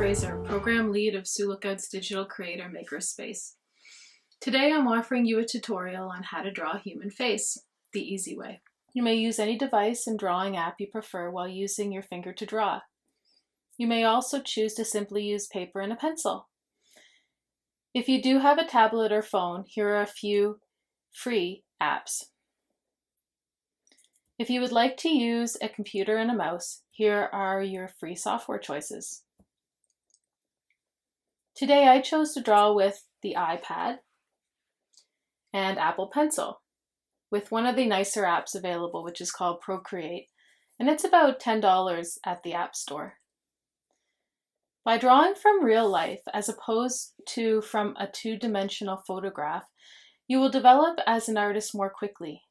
Fraser, Program Lead of Sioux Digital Creator Makerspace. Today I'm offering you a tutorial on how to draw a human face, the easy way. You may use any device and drawing app you prefer while using your finger to draw. You may also choose to simply use paper and a pencil. If you do have a tablet or phone, here are a few free apps. If you would like to use a computer and a mouse, here are your free software choices. Today I chose to draw with the iPad and Apple Pencil with one of the nicer apps available, which is called Procreate, and it's about $10 at the App Store. By drawing from real life as opposed to from a two-dimensional photograph, you will develop as an artist more quickly.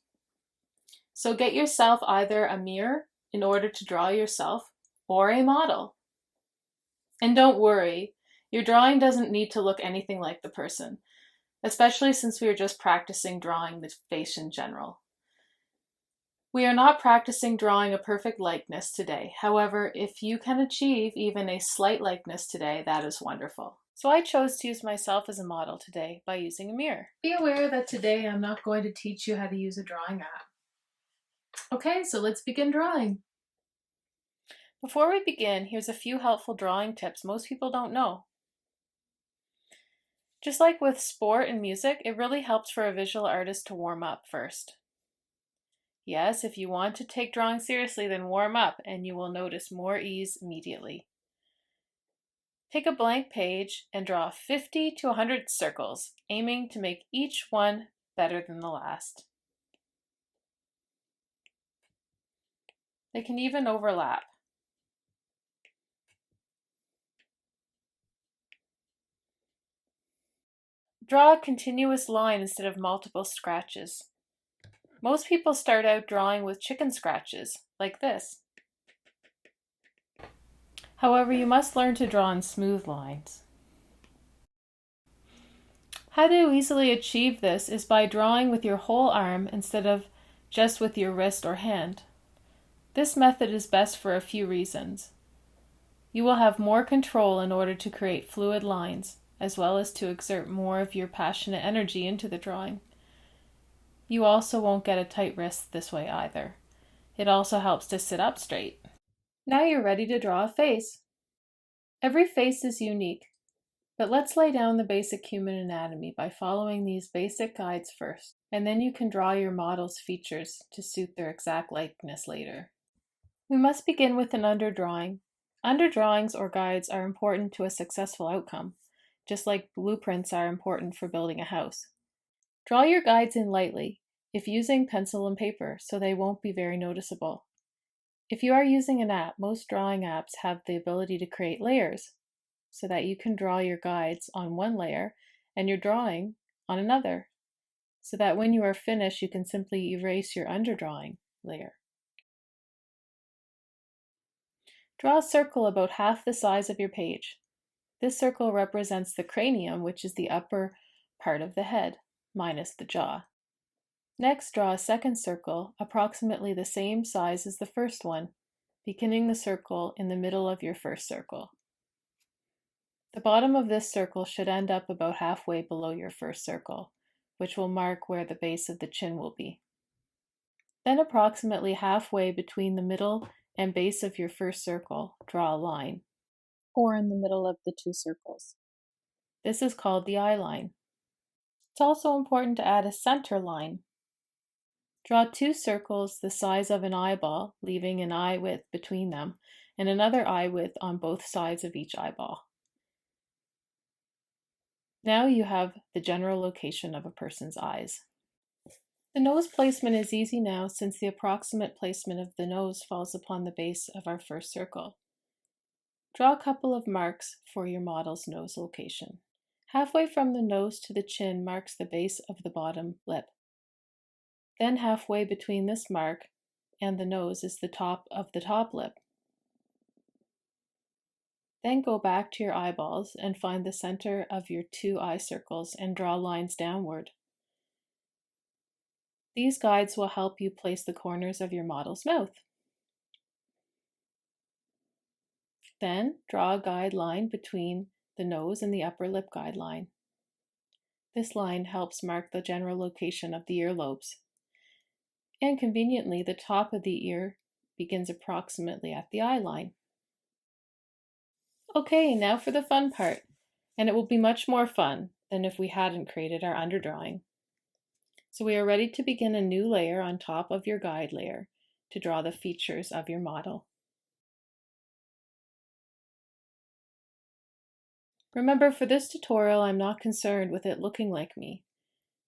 So get yourself either a mirror in order to draw yourself or a model. And don't worry, your drawing doesn't need to look anything like the person, especially since we are just practicing drawing the face in general. We are not practicing drawing a perfect likeness today. However, if you can achieve even a slight likeness today, that is wonderful. So I chose to use myself as a model today by using a mirror. Be aware that today I'm not going to teach you how to use a drawing app. Okay, so let's begin drawing. Before we begin, here's a few helpful drawing tips most people don't know. Just like with sport and music, it really helps for a visual artist to warm up first. Yes, if you want to take drawing seriously, then warm up and you will notice more ease immediately. Pick a blank page and draw 50 to 100 circles, aiming to make each one better than the last. They can even overlap. Draw a continuous line instead of multiple scratches. Most people start out drawing with chicken scratches, like this. However, you must learn to draw in smooth lines. How to easily achieve this is by drawing with your whole arm instead of just with your wrist or hand. This method is best for a few reasons. You will have more control in order to create fluid lines, as well as to exert more of your passionate energy into the drawing. You also won't get a tight wrist this way either. It also helps to sit up straight. Now you're ready to draw a face. Every face is unique, but let's lay down the basic human anatomy by following these basic guides first, and then you can draw your model's features to suit their exact likeness later. We must begin with an underdrawing. Underdrawings or guides are important to a successful outcome, just like blueprints are important for building a house. Draw your guides in lightly, if using pencil and paper, so they won't be very noticeable. If you are using an app, most drawing apps have the ability to create layers, so that you can draw your guides on one layer and your drawing on another, so that when you are finished, you can simply erase your underdrawing layer. Draw a circle about half the size of your page. This circle represents the cranium, which is the upper part of the head, minus the jaw. Next, draw a second circle, approximately the same size as the first one, beginning the circle in the middle of your first circle. The bottom of this circle should end up about halfway below your first circle, which will mark where the base of the chin will be. Then approximately halfway between the middle and base of your first circle, draw a line, or in the middle of the two circles. This is called the eye line. It's also important to add a center line. Draw two circles the size of an eyeball, leaving an eye width between them, and another eye width on both sides of each eyeball. Now you have the general location of a person's eyes. The nose placement is easy now since the approximate placement of the nose falls upon the base of our first circle. Draw a couple of marks for your model's nose location. Halfway from the nose to the chin marks the base of the bottom lip. Then halfway between this mark and the nose is the top of the top lip. Then go back to your eyeballs and find the center of your two eye circles and draw lines downward. These guides will help you place the corners of your model's mouth. Then draw a guideline between the nose and the upper lip guideline. This line helps mark the general location of the earlobes. And conveniently, the top of the ear begins approximately at the eye line. Okay, now for the fun part. And it will be much more fun than if we hadn't created our underdrawing. So we are ready to begin a new layer on top of your guide layer to draw the features of your model. Remember, for this tutorial, I'm not concerned with it looking like me.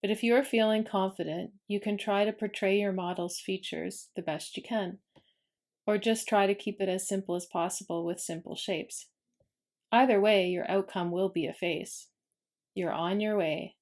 But if you are feeling confident, you can try to portray your model's features the best you can, or just try to keep it as simple as possible with simple shapes. Either way, your outcome will be a face. You're on your way.